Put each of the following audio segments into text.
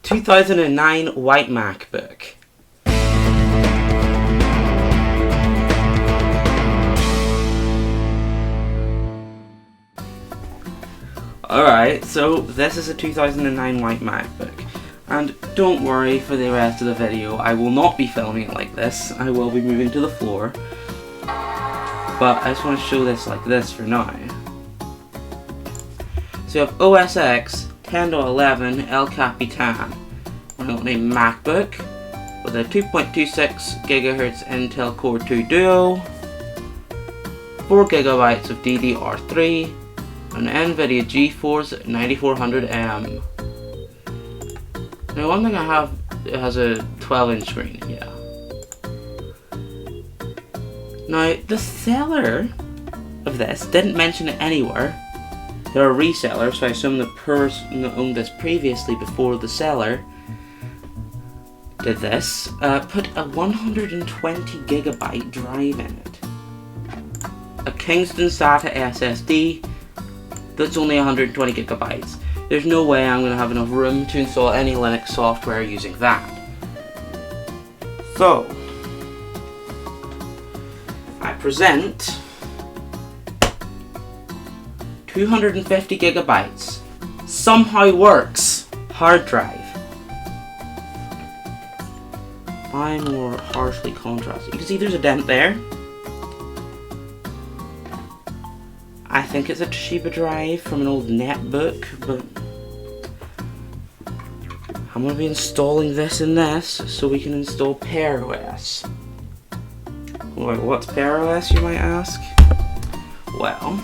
2009 white MacBook. Alright, so this is a 2009 white MacBook. And don't worry for the rest of the video, I will not be filming it like this. I will be moving to the floor. But I just want to show this like this for now. So you have OS X 10.11 El Capitan on a MacBook with a 2.26 GHz Intel Core 2 Duo, 4 GB of DDR3, and NVIDIA GeForce 9400M. Now one thing I have, it has a 12-inch screen, yeah. Now the seller of this didn't mention it anywhere. They're a reseller, so I assume the person that owned this previously before the seller did this, put a 120 GB drive in it. A Kingston SATA SSD that's only 120 GB. There's no way I'm going to have enough room to install any Linux software using that. So, I present 250 GB. Somehow works. Hard drive. I'm more harshly contrasted. You can see there's a dent there. I think it's a Toshiba drive from an old netbook, but I'm going to be installing this in this so we can install pearOS. Wait, what's pearOS, you might ask? Well,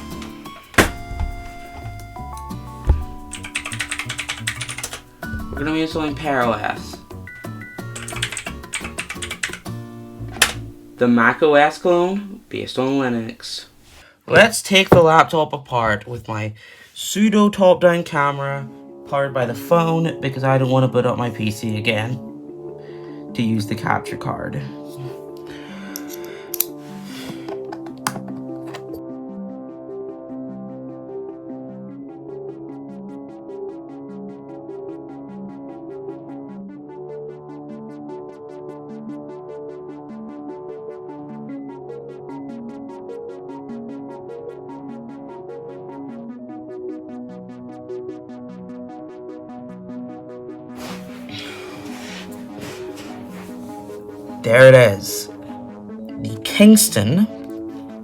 we're going to be installing pearOS, the macOS clone based on Linux. Let's take the laptop apart with my pseudo top-down camera powered by the phone because I don't want to boot up my PC again to use the capture card. There it is. The Kingston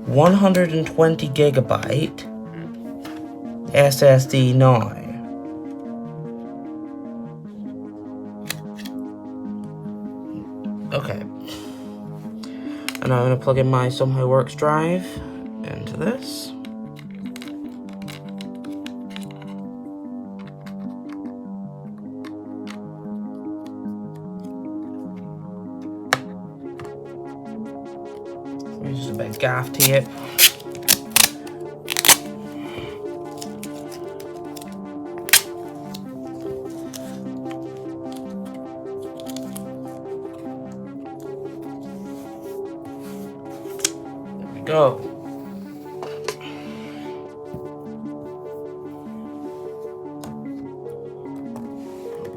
120 GB SSD now. Okay. And I'm going to plug in my Somehow Works drive into this. Just a bit of gaff tape. There we go.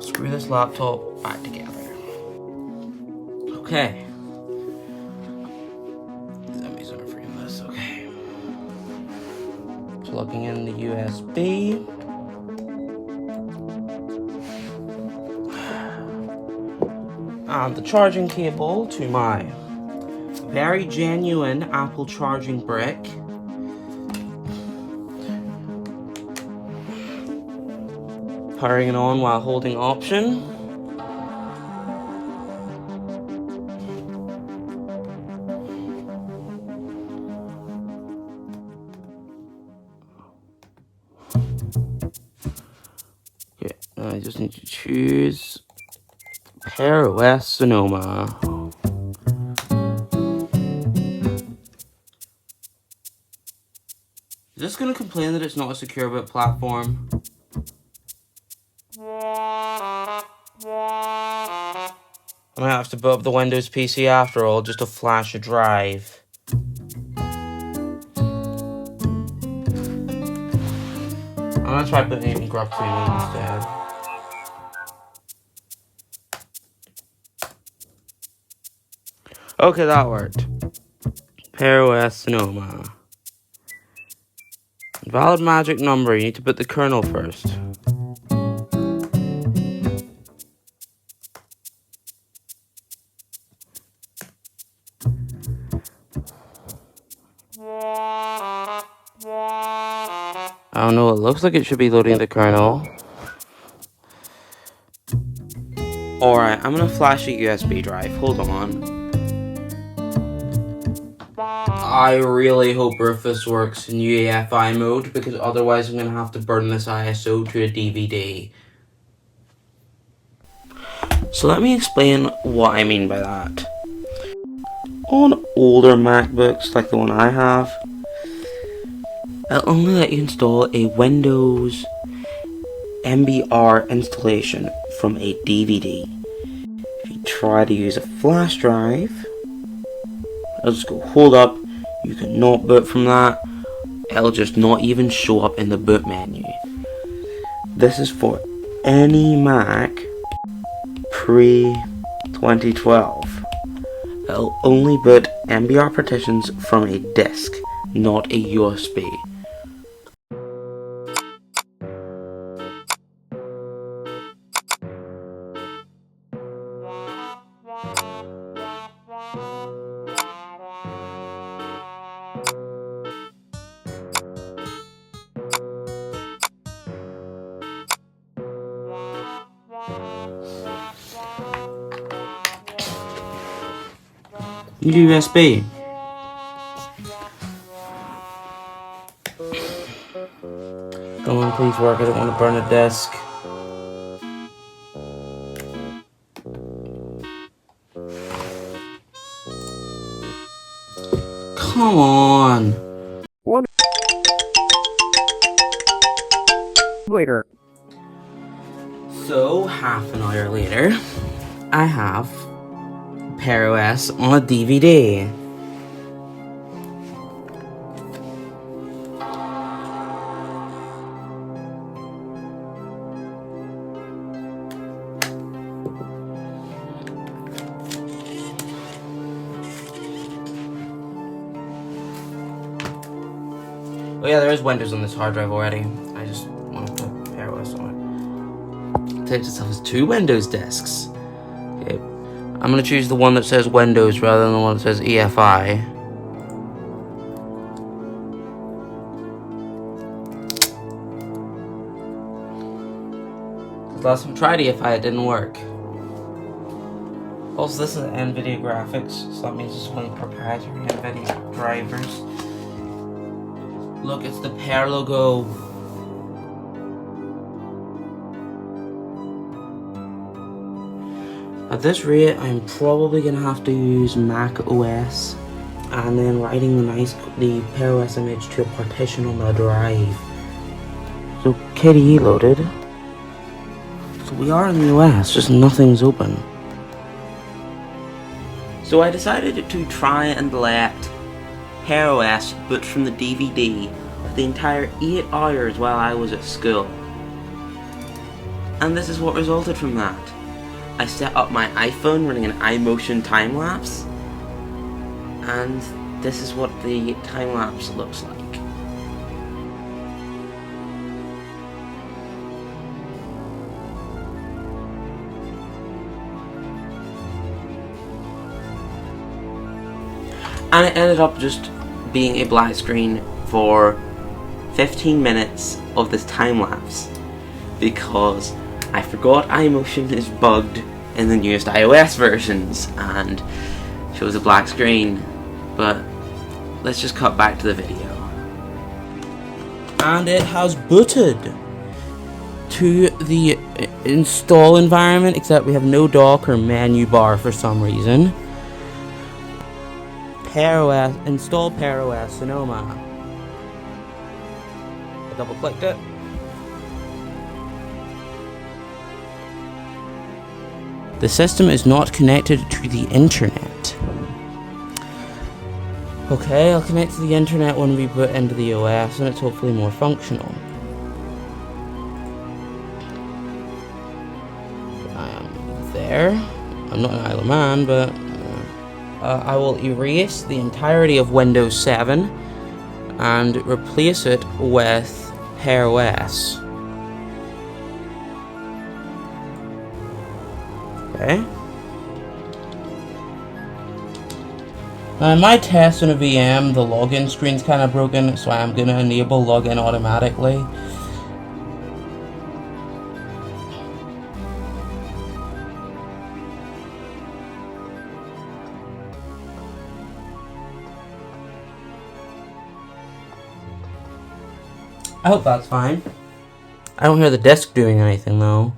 Screw this laptop back together. Okay. Plugging in the USB. And the charging cable to my very genuine Apple charging brick. Powering it on while holding Option. I just need to choose pearOS Sonoma. Is this going to complain that it's not a secure boot platform? I might have to boot up the Windows PC after all, just to flash a drive. I'm gonna try putting it in GrubCleaner instead. Okay, that worked. pearOS Sonoma. Valid magic number, you need to put the kernel first. I don't know, it looks like it should be loading the kernel. Alright, I'm gonna flash a USB drive, hold on. I really hope Rufus works in UEFI mode, because otherwise I'm gonna have to burn this ISO to a DVD. So let me explain what I mean by that. On older MacBooks, like the one I have, it'll only let you install a Windows MBR installation from a DVD. If you try to use a flash drive, it'll just go hold up, you cannot boot from that, it'll just not even show up in the boot menu. This is for any Mac pre-2012. It'll only boot MBR partitions from a disk, not a USB. USB. Come on, please work. I don't want to burn a disk. Come on. What? Later. So, half an hour later, I have pearOS on a DVD. Oh yeah, there is Windows on this hard drive already. I just want to put pearOS on it. It takes itself as 2 Windows disks. Okay. I'm going to choose the one that says Windows rather than the one that says EFI. Last time I tried EFI, it didn't work. Also, this is NVIDIA graphics, so that means it's only proprietary NVIDIA drivers. Look, it's the Pear logo. At this rate, I'm probably gonna have to use macOS and then writing the pearOS image to a partition on the drive. So KDE loaded. So we are in the OS, just nothing's open. So I decided to try and let pearOS boot from the DVD for the entire 8 hours while I was at school. And this is what resulted from that. I set up my iPhone running an iMotion time-lapse, and this is what the time-lapse looks like. And it ended up just being a black screen for 15 minutes of this time-lapse because I forgot iMotion is bugged in the newest iOS versions and shows a black screen. But let's just cut back to the video. And it has booted to the install environment, except we have no dock or menu bar for some reason. pearOS, install pearOS Sonoma. I double clicked it. The system is not connected to the internet. Okay, I'll connect to the internet when we put into the OS and it's hopefully more functional. I am there. I'm not an Isle of Man, but I will erase the entirety of Windows 7 and replace it with pearOS. Okay. Now in my test on a VM, the login screen's kind of broken, so I'm going to enable login automatically. I hope that's fine. I don't hear the disk doing anything though.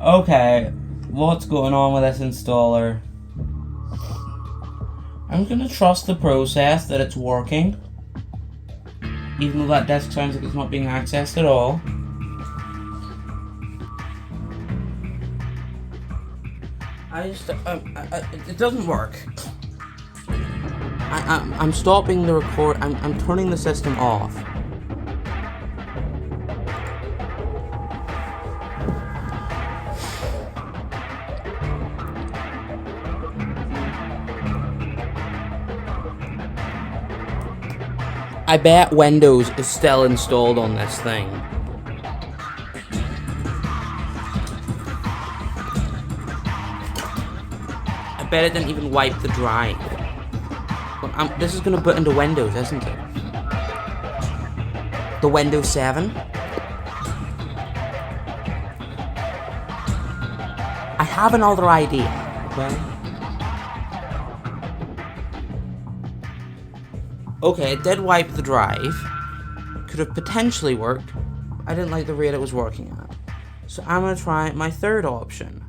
Okay, what's going on with this installer? I'm gonna trust the process that it's working, even though that disk sounds like it's not being accessed at all. It doesn't work. I'm stopping the record. I'm turning the system off. I bet Windows is still installed on this thing. I bet it didn't even wipe the drive. Well, this is gonna boot into Windows, isn't it? The Windows 7? I have another idea, okay? Okay, it did wipe the drive. Could have potentially worked. I didn't like the rate it was working at. So I'm gonna try my third option.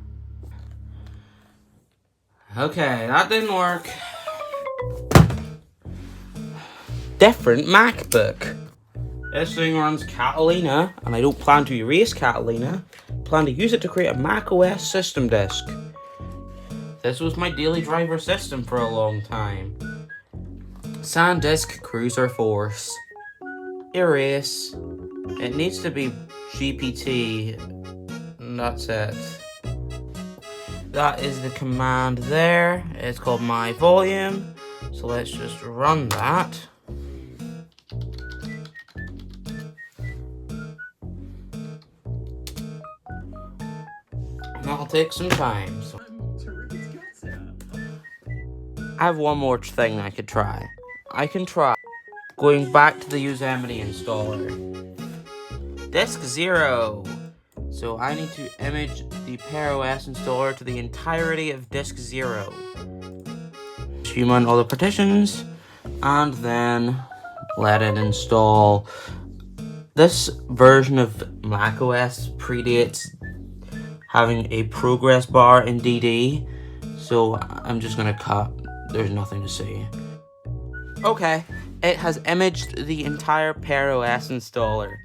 Okay, that didn't work. Different MacBook. This thing runs Catalina, and I don't plan to erase Catalina. I plan to use it to create a macOS system disk. This was my daily driver system for a long time. SanDisk Cruiser Force. Erase. It needs to be GPT. And that's it. That is the command there. It's called my volume. So let's just run that. That'll take some time. So I have one more thing I could try. I can try going back to the Yosemite installer. Disk 0. So I need to image the pearOS installer to the entirety of disk 0. Zoom on all the partitions, and then let it install. This version of macOS predates having a progress bar in DD, so I'm just gonna cut. There's nothing to see. Okay, it has imaged the entire pearOS installer.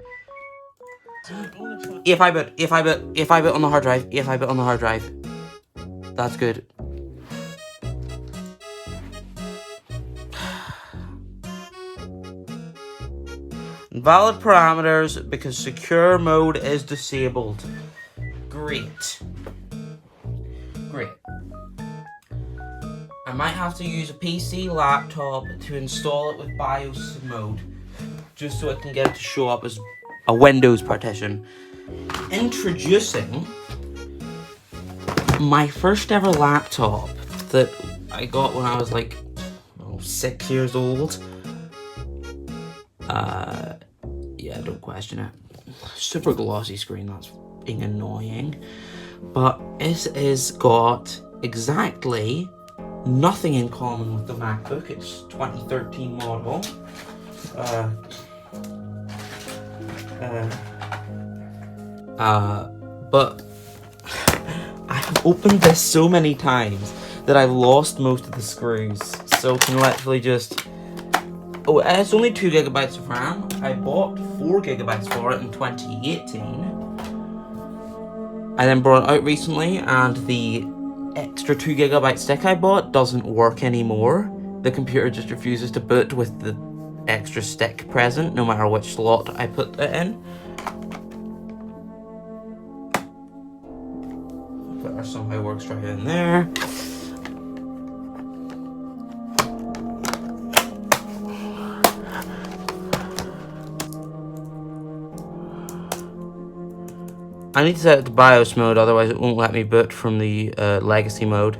If I bit on the hard drive, that's good. Valid parameters because secure mode is disabled. Great. I might have to use a PC laptop to install it with BIOS mode, just so it can get it to show up as a Windows partition. Introducing my first ever laptop that I got when I was like 6 years old. Yeah, don't question it. Super glossy screen, that's being annoying. But it has got exactly nothing in common with the MacBook. It's 2013 model. But I have opened this so many times that I've lost most of the screws. So can literally just... Oh, it's only 2 gigabytes of RAM. I bought 4 gigabytes for it in 2018. I then brought it out recently, and the extra 2 gigabyte stick I bought doesn't work anymore. The computer just refuses to boot with the extra stick present, no matter which slot I put it in. somehow works right in there. I need to set it to BIOS mode, otherwise it won't let me boot from the legacy mode.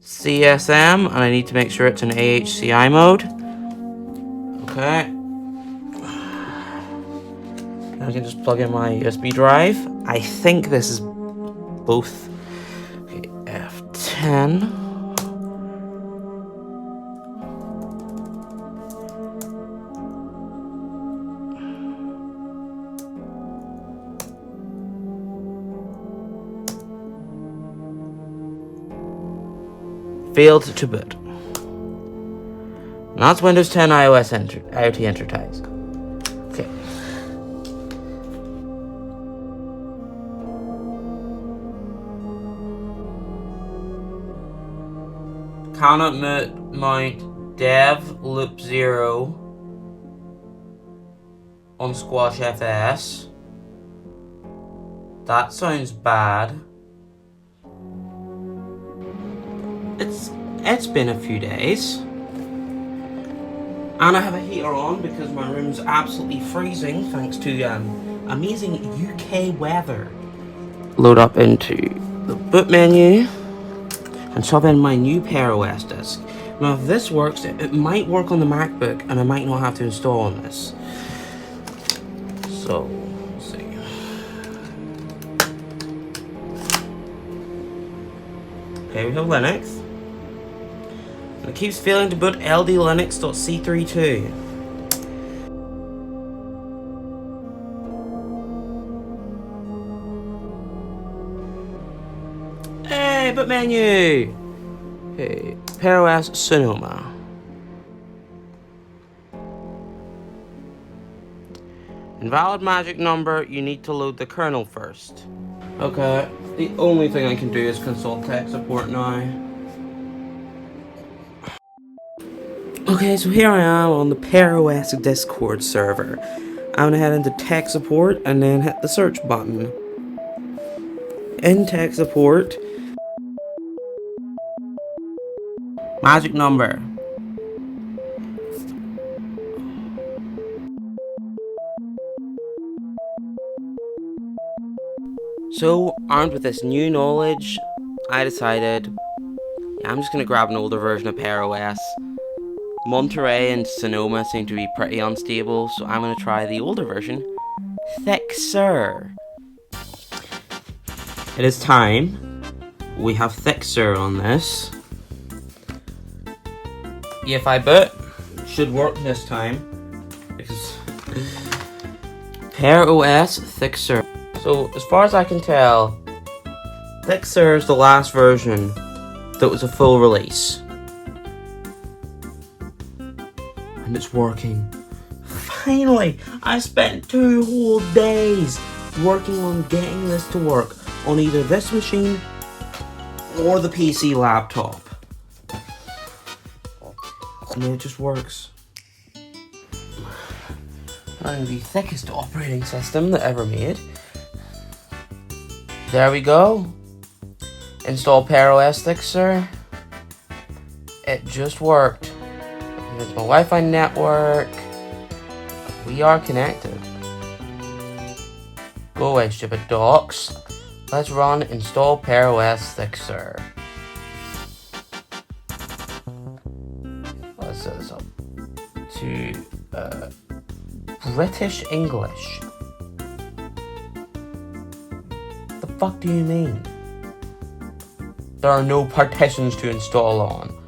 CSM, and I need to make sure it's in AHCI mode. Okay. Now I can just plug in my USB drive. I think this is both. Okay, F10. Failed to boot. And that's Windows 10 iOS IoT Enterprise. Okay. Cannot mount dev loop 0 on Squash FS. That sounds bad. It's been a few days. And I have a heater on because my room's absolutely freezing thanks to amazing UK weather. Load up into the boot menu and sub in my new pearOS disk. Now if this works, it might work on the MacBook and I might not have to install on this. So, let's see. Okay, we have Linux. And it keeps failing to boot ldlinux.c32. Hey, boot menu! Okay, pearOS Sonoma. Invalid magic number, you need to load the kernel first. Okay, the only thing I can do is consult tech support now. Okay, so here I am on the pearOS Discord server. I'm gonna head into tech support and then hit the search button. In tech support, magic number. So, armed with this new knowledge, I decided, I'm just gonna grab an older version of pearOS. Monterey and Sonoma seem to be pretty unstable, so I'm going to try the older version, Thick Sir. It is time. We have Thick Sir on this. If I boot, it should work this time. Because pearOS Thick Sir. So, as far as I can tell, Thick Sir is the last version that was a full release. And it's working. Finally! I spent 2 whole days working on getting this to work on either this machine or the PC laptop. And it just works. Running the thickest operating system that ever made. There we go. Install pearOS Thick Sir. It just worked. It's my Wi-Fi network. We are connected. Go away, stupid docs. Let's run install pearOS Thick Sir. Let's set this up to British English. The fuck do you mean? There are no partitions to install on.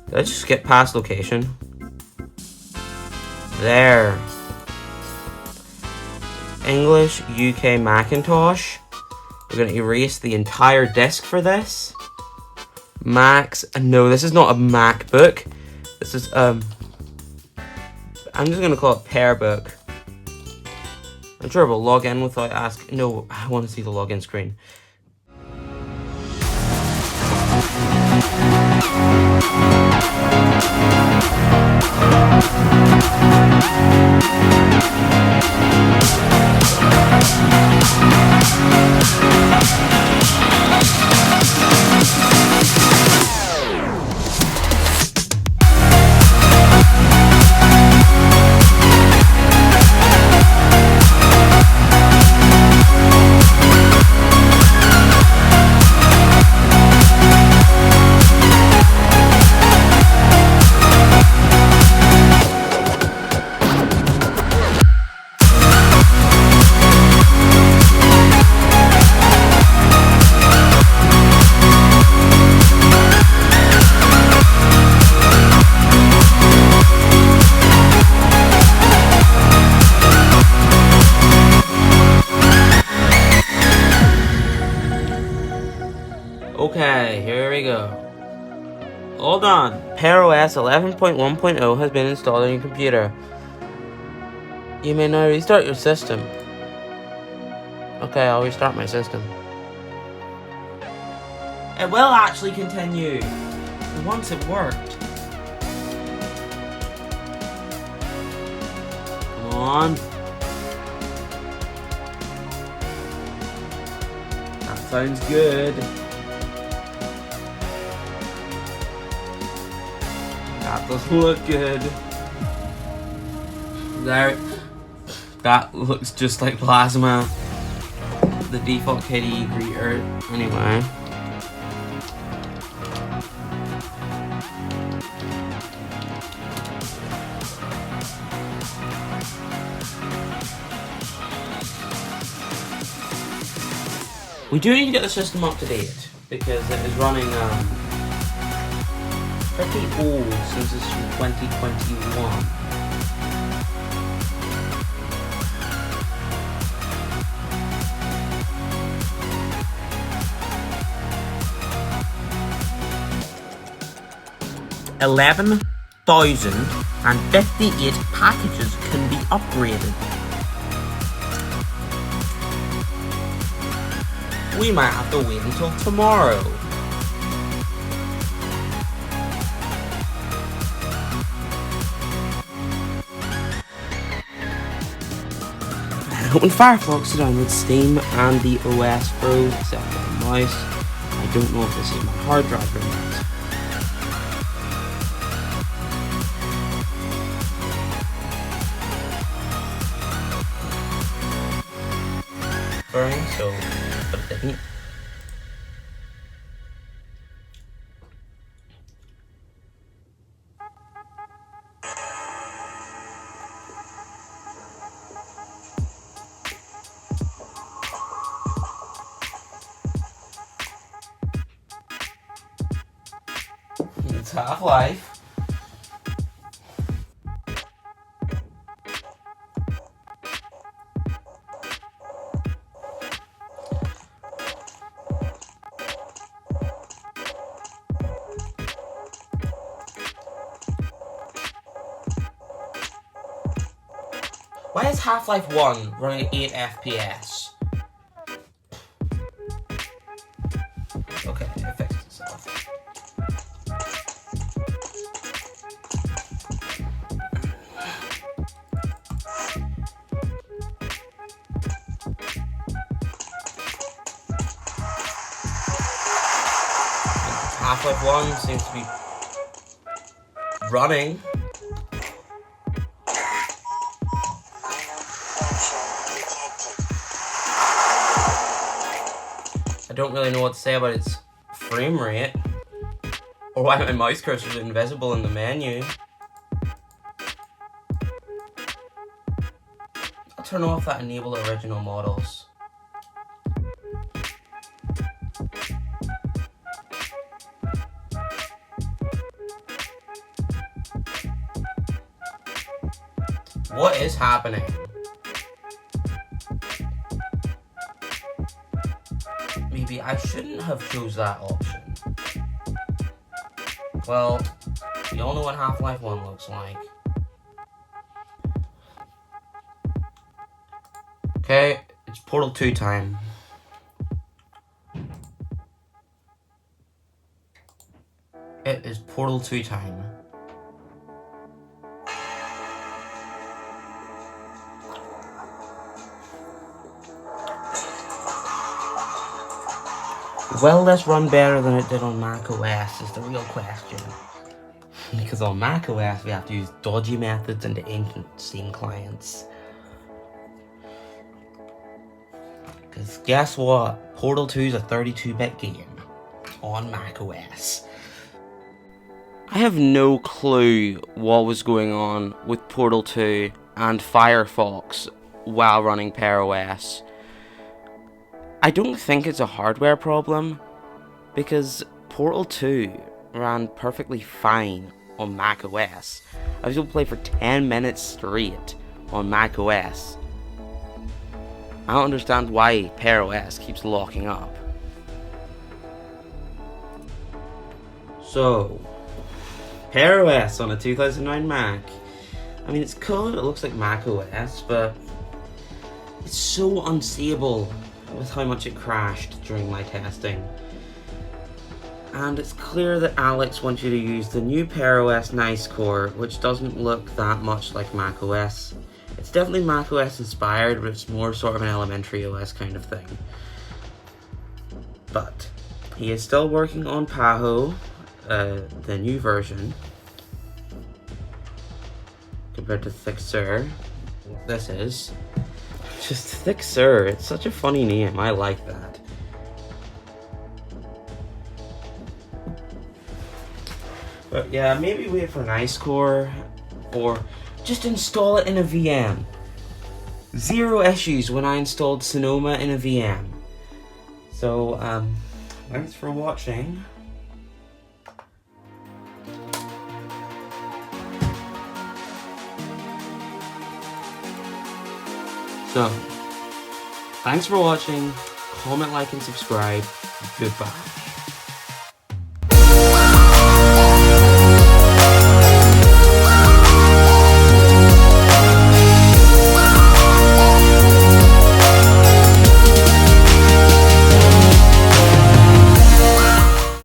Let's just get past location. There. English, UK, Macintosh. We're going to erase the entire disk for this. Macs. No, this is not a MacBook. This is, I'm just going to call it pearBook. I'm sure we'll log in without asking. No, I want to see the login screen. Okay, here we go. Hold on. pearOS 11.1.0 has been installed on your computer. You may now restart your system. Okay, I'll restart my system. It will actually continue once it worked. Come on. That sounds good. That doesn't look good. There. That looks just like plasma. The default kitty greeter. Anyway. We do need to get the system up to date because it is running pretty old since it's from 2021. $11,058 packages can be upgraded. We might have to wait until tomorrow. Open Firefox to download Steam and the OS Pro set for the mouse. I don't know if this is my hard drive or not. So, but it didn't. It's Half-Life. Why is Half-Life 1 running at 8 FPS? Okay, it fixed itself. Half-Life 1 seems to be running. I don't really know what to say about its frame rate, or why my mouse cursor is invisible in the menu. I'll turn off that enable original models. What is happening? Maybe I shouldn't have chose that option. Well, you all know what Half-Life 1 looks like. Okay, it's Portal 2 time. It is Portal 2 time. Will this run better than it did on macOS is the real question. Because on macOS we have to use dodgy methods and ancient Steam clients. Because guess what? Portal 2 is a 32-bit game on macOS. I have no clue what was going on with Portal 2 and Firefox while running pearOS. I don't think it's a hardware problem, because Portal 2 ran perfectly fine on macOS. I was able to play for 10 minutes straight on macOS. I don't understand why pearOS keeps locking up. So, pearOS on a 2009 Mac. I mean, it's cool, it looks like macOS, but it's so unstable with how much it crashed during my testing. And it's clear that Alex wants you to use the new pearOS Nice Core, which doesn't look that much like macOS. It's definitely macOS inspired, but it's more sort of an elementary OS kind of thing. But he is still working on Paho, the new version, compared to Thick Sur. This is just Thick Sur. It's such a funny name. I like that. But yeah, maybe wait for Nice Core, or just install it in a VM. Zero issues when I installed Sonoma in a VM. So, thanks for watching. So, thanks for watching. Comment, like, and subscribe. Goodbye.